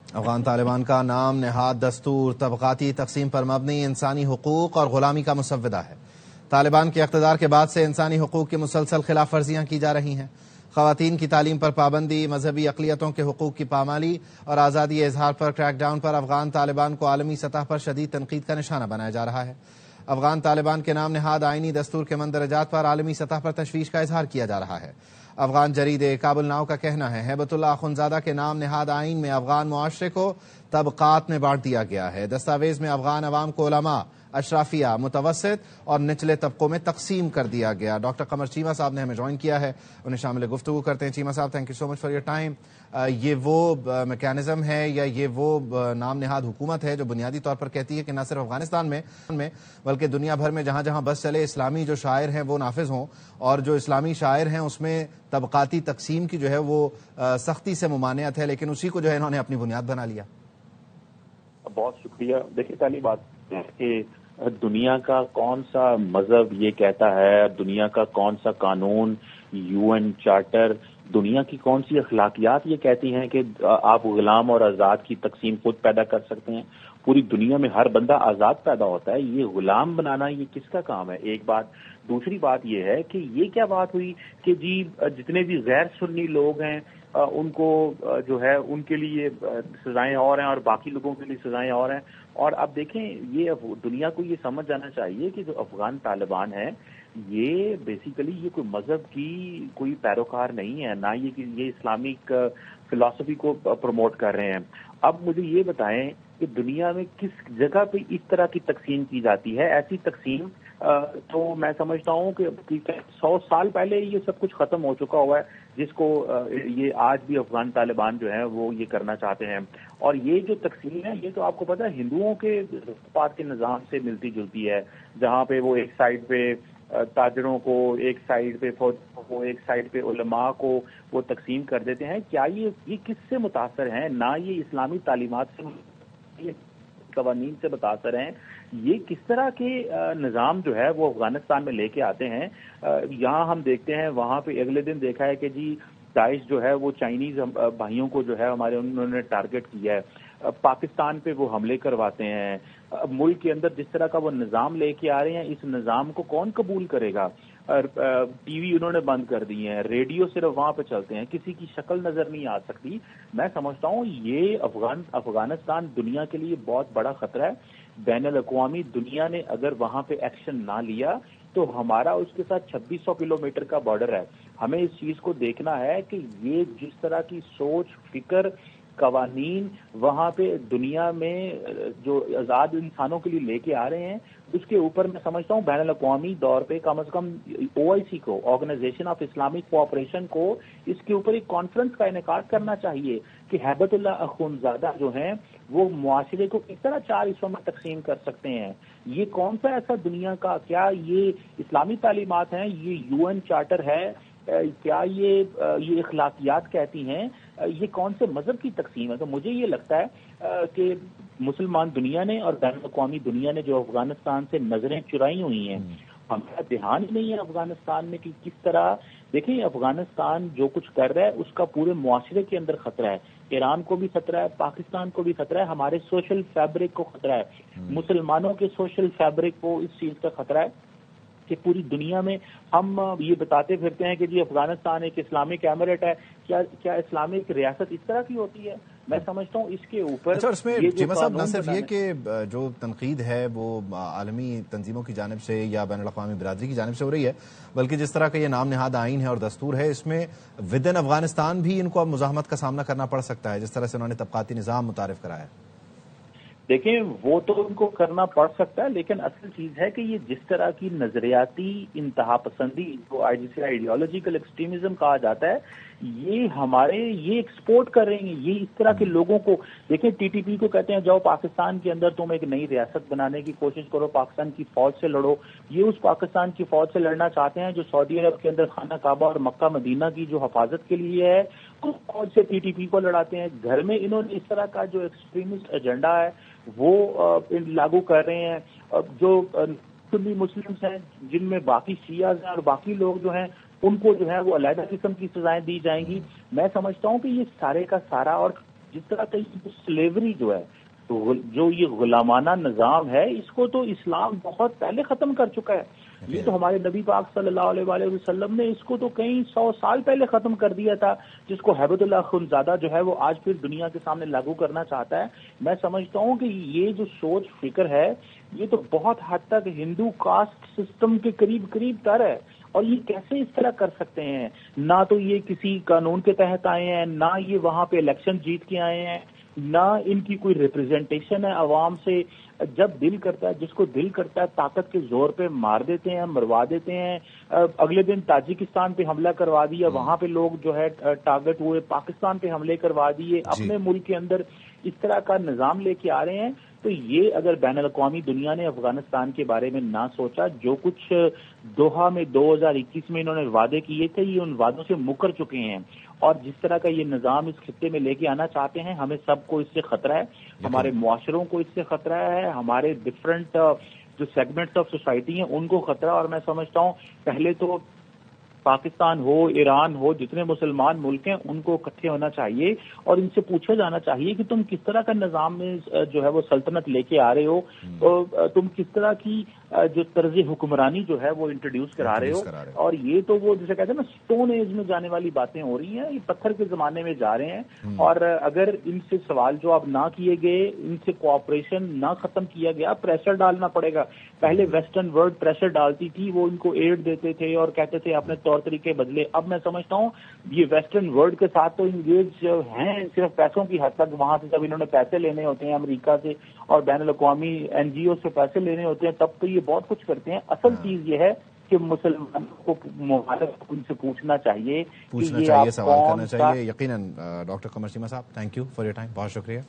افغان طالبان کا نام نہاد دستور طبقاتی تقسیم پر مبنی انسانی حقوق اور غلامی کا مسودہ ہے۔ طالبان کے اقتدار کے بعد سے انسانی حقوق کی مسلسل خلاف ورزیاں کی جا رہی ہیں۔ خواتین کی تعلیم پر پابندی، مذہبی اقلیتوں کے حقوق کی پامالی اور آزادی اظہار پر کریک ڈاؤن پر افغان طالبان کو عالمی سطح پر شدید تنقید کا نشانہ بنایا جا رہا ہے۔ افغان طالبان کے نام نہاد آئینی دستور کے مندرجات پر عالمی سطح پر تشویش کا اظہار کیا جا رہا ہے۔ افغان جریدے کابل ناؤ کا کہنا ہے ہیبت اللہ اخندزادہ کے نام نہاد آئین میں افغان معاشرے کو طبقات میں بانٹ دیا گیا ہے۔ دستاویز میں افغان عوام کو علماء، اشرافیہ، متوسط اور نچلے طبقوں میں تقسیم کر دیا گیا۔ ڈاکٹر قمر چیمہ صاحب نے ہمیں جوائن کیا ہے، انہیں شامل گفتگو کرتے ہیں۔ چیمہ صاحب، thank you so much for your time. یہ وہ میکینزم ہے یا یہ وہ نام نہاد حکومت ہے جو بنیادی طور پر کہتی ہے کہ نہ صرف افغانستان میں بلکہ دنیا بھر میں جہاں جہاں بس چلے اسلامی جو شاعر ہیں وہ نافذ ہوں، اور جو اسلامی شاعر ہیں اس میں طبقاتی تقسیم کی جو ہے وہ سختی سے ممانعت ہے، لیکن اسی کو جو ہے انہوں نے اپنی بنیاد بنا لیا۔ بہت شکریہ۔ دیکھیے، پہلی بات ہے کہ دنیا کا کون سا مذہب یہ کہتا ہے، دنیا کا کون سا قانون، یو این چارٹر، دنیا کی کون سی اخلاقیات یہ کہتی ہیں کہ آپ غلام اور آزاد کی تقسیم خود پیدا کر سکتے ہیں؟ پوری دنیا میں ہر بندہ آزاد پیدا ہوتا ہے، یہ غلام بنانا یہ کس کا کام ہے؟ ایک بات۔ دوسری بات یہ ہے کہ یہ کیا بات ہوئی کہ جی جتنے بھی غیر سنی لوگ ہیں ان کو جو ہے ان کے لیے سزائیں اور ہیں اور باقی لوگوں کے لیے سزائیں اور ہیں۔ اور اب دیکھیں، یہ دنیا کو یہ سمجھ جانا چاہیے کہ جو افغان طالبان ہے یہ بیسیکلی یہ کوئی مذہب کی کوئی پیروکار نہیں ہے، نہ یہ اسلامک فلسفی کو پروموٹ کر رہے ہیں۔ اب مجھے یہ بتائیں کہ دنیا میں کس جگہ پہ اس طرح کی تقسیم کی جاتی ہے؟ ایسی تقسیم تو میں سمجھتا ہوں کہ 100 سال پہلے یہ سب کچھ ختم ہو چکا ہوا ہے، جس کو یہ آج بھی افغان طالبان جو ہیں وہ یہ کرنا چاہتے ہیں۔ اور یہ جو تقسیم ہے یہ تو آپ کو پتہ ہے ہندوؤں کے پات کے نظام سے ملتی جلتی ہے، جہاں پہ وہ ایک سائڈ پہ تاجروں کو، ایک سائڈ پہ فوجیوں کو، ایک سائڈ پہ علماء کو وہ تقسیم کر دیتے ہیں۔ کیا یہ کس سے متاثر ہیں؟ نہ یہ اسلامی تعلیمات سے، قوانین سے متاثر ہیں۔ یہ کس طرح کے نظام جو ہے وہ افغانستان میں لے کے آتے ہیں؟ یہاں ہم دیکھتے ہیں، وہاں پہ اگلے دن دیکھا ہے کہ جی داعش جو ہے وہ چائنیز بھائیوں کو جو ہے ہمارے انہوں نے ٹارگٹ کیا ہے، پاکستان پہ وہ حملے کرواتے ہیں۔ ملک کے اندر جس طرح کا وہ نظام لے کے آ رہے ہیں، اس نظام کو کون قبول کرے گا؟ ٹی وی انہوں نے بند کر دی ہیں، ریڈیو صرف وہاں پہ چلتے ہیں، کسی کی شکل نظر نہیں آ سکتی۔ میں سمجھتا ہوں یہ افغانستان دنیا کے لیے بہت بڑا خطرہ ہے۔ بین الاقوامی دنیا نے اگر وہاں پہ ایکشن نہ لیا تو ہمارا اس کے ساتھ 2600 کلومیٹر کا بارڈر ہے۔ ہمیں اس چیز کو دیکھنا ہے کہ یہ جس طرح کی سوچ، فکر، قوانین وہاں پہ دنیا میں جو آزاد انسانوں کے لیے لے کے آ رہے ہیں، اس کے اوپر میں سمجھتا ہوں بین الاقوامی طور پہ کم از کم OIC کو، آرگنائزیشن آف اسلامک کوآپریشن کو، اس کے اوپر ایک کانفرنس کا انعقاد کرنا چاہیے کہ ہیبت اللہ اخندزادہ جو ہیں وہ معاشرے کو کس طرح 4 حصوں میں تقسیم کر سکتے ہیں۔ یہ کون سا ایسا دنیا کا، کیا یہ اسلامی تعلیمات ہیں، یہ UN چارٹر ہے، کیا یہ اخلاقیات کہتی ہیں؟ یہ کون سے مذہب کی تقسیم ہے؟ تو مجھے یہ لگتا ہے کہ مسلمان دنیا نے اور بین الاقوامی دنیا نے جو افغانستان سے نظریں چرائی ہوئی ہیں، ہمارا دھیان ہی نہیں ہے افغانستان میں کہ کس طرح، دیکھیں افغانستان جو کچھ کر رہا ہے اس کا پورے معاشرے کے اندر خطرہ ہے۔ ایران کو بھی خطرہ ہے، پاکستان کو بھی خطرہ ہے، ہمارے سوشل فیبرک کو خطرہ ہے، مسلمانوں کے سوشل فیبرک کو اس چیز کا خطرہ ہے کہ پوری دنیا میں ہم یہ بتاتے پھرتے ہیں کہ جی افغانستان ایک اسلامک ایمریٹ ہے۔ کیا اسلامک ریاست اس طرح کی ہوتی ہے؟ میں سمجھتا ہوں اس کے اوپر اس میں چیمہ صاحب نہ صرف یہ کہ جو تنقید ہے وہ عالمی تنظیموں کی جانب سے یا بین الاقوامی برادری کی جانب سے ہو رہی ہے، بلکہ جس طرح کا یہ نام نہاد آئین ہے اور دستور ہے، اس میں ودن افغانستان بھی ان کو اب مزاحمت کا سامنا کرنا پڑ سکتا ہے، جس طرح سے انہوں نے طبقاتی نظام متعارف کرایا ہے۔ دیکھیں وہ تو ان کو کرنا پڑ سکتا ہے، لیکن اصل چیز ہے کہ یہ جس طرح کی نظریاتی انتہا پسندی جو جسے آئیڈیالوجیکل ایکسٹریمزم کہا جاتا ہے، یہ ایکسپورٹ کر رہے ہیں، یہ اس طرح کے لوگوں کو دیکھیں۔ TTP کو کہتے ہیں جاؤ پاکستان کے اندر تم ایک نئی ریاست بنانے کی کوشش کرو، پاکستان کی فوج سے لڑو۔ یہ اس پاکستان کی فوج سے لڑنا چاہتے ہیں جو سعودی عرب کے اندر خانہ کعبہ اور مکہ مدینہ کی جو حفاظت کے لیے ہے، اس فوج سے TTP کو لڑاتے ہیں۔ گھر میں انہوں نے اس طرح کا جو ایکسٹریمسٹ ایجنڈا ہے وہ لاگو کر رہے ہیں۔ جو سنی مسلمز ہیں جن میں باقی شیعہ ہیں اور باقی لوگ جو ہیں ان کو جو ہے وہ علیحدہ قسم کی سزائیں دی جائیں گی۔ میں سمجھتا ہوں کہ یہ سارے کا سارا، اور جس طرح کا سلیوری جو ہے، جو یہ غلامانہ نظام ہے، اس کو تو اسلام بہت پہلے ختم کر چکا ہے. یہ تو ہمارے نبی پاک صلی اللہ علیہ وآلہ وسلم نے اس کو تو کئی 100 سال پہلے ختم کر دیا تھا، جس کو ہیبت اللہ اخندزادہ جو ہے وہ آج پھر دنیا کے سامنے لاگو کرنا چاہتا ہے. میں سمجھتا ہوں کہ یہ جو سوچ فکر ہے یہ تو بہت حد تک ہندو کاسٹ سسٹم کے قریب تر ہے. اور یہ کیسے اس طرح کر سکتے ہیں؟ نہ تو یہ کسی قانون کے تحت آئے ہیں، نہ یہ وہاں پہ الیکشن جیت کے آئے ہیں، نہ ان کی کوئی ریپرزینٹیشن ہے عوام سے. جب دل کرتا ہے، جس کو دل کرتا ہے طاقت کے زور پہ مار دیتے ہیں، مروا دیتے ہیں. اگلے دن تاجکستان پہ حملہ کروا دیا، وہاں پہ لوگ جو ہے ٹارگٹ ہوئے، پاکستان پہ حملے کروا دیے، اپنے ملک کے اندر اس طرح کا نظام لے کے آ رہے ہیں. تو یہ اگر بین الاقوامی دنیا نے افغانستان کے بارے میں نہ سوچا، جو کچھ دوحہ میں 2021 میں انہوں نے وعدے کیے تھے، یہ ان وعدوں سے مکر چکے ہیں. اور جس طرح کا یہ نظام اس خطے میں لے کے آنا چاہتے ہیں، ہمیں سب کو اس سے خطرہ ہے، ہمارے معاشروں کو اس سے خطرہ ہے، ہمارے ڈفرینٹ جو سیگمنٹس آف سوسائٹی ہیں ان کو خطرہ. اور میں سمجھتا ہوں پہلے تو پاکستان ہو، ایران ہو، جتنے مسلمان ملک ہیں ان کو اکٹھے ہونا چاہیے اور ان سے پوچھا جانا چاہیے کہ تم کس طرح کا نظام میں جو ہے وہ سلطنت لے کے آ رہے ہو، تم کس طرح کی جو طرز حکمرانی جو ہے وہ انٹروڈیوس کرا رہے ہو. اور یہ تو وہ جسے کہتے ہیں نا سٹون ایج میں جانے والی باتیں ہو رہی ہیں، یہ پتھر کے زمانے میں جا رہے ہیں. اور اگر ان سے سوال جواب نہ کیے گئے، ان سے کوآپریشن نہ ختم کیا گیا، پریشر ڈالنا پڑے گا. پہلے ویسٹرن ورلڈ پریشر ڈالتی تھی، وہ ان کو ایڈ دیتے تھے اور کہتے تھے اپنے طور طریقے بدلے. اب میں سمجھتا ہوں یہ ویسٹرن ورلڈ کے ساتھ تو انگیج ہیں صرف پیسوں کی حد تک. وہاں سے جب انہوں نے پیسے لینے ہوتے ہیں امریکہ سے اور بین الاقوامی NGO سے پیسے لینے ہوتے ہیں، تب تو یہ بہت کچھ کرتے ہیں. اصل چیز یہ ہے کہ مسلمانوں کو مخالف ان سے پوچھنا چاہیے، سوال کرنا چاہیے. یقیناً ڈاکٹر قمر چیمہ صاحب، thank you for your time, بہت شکریہ.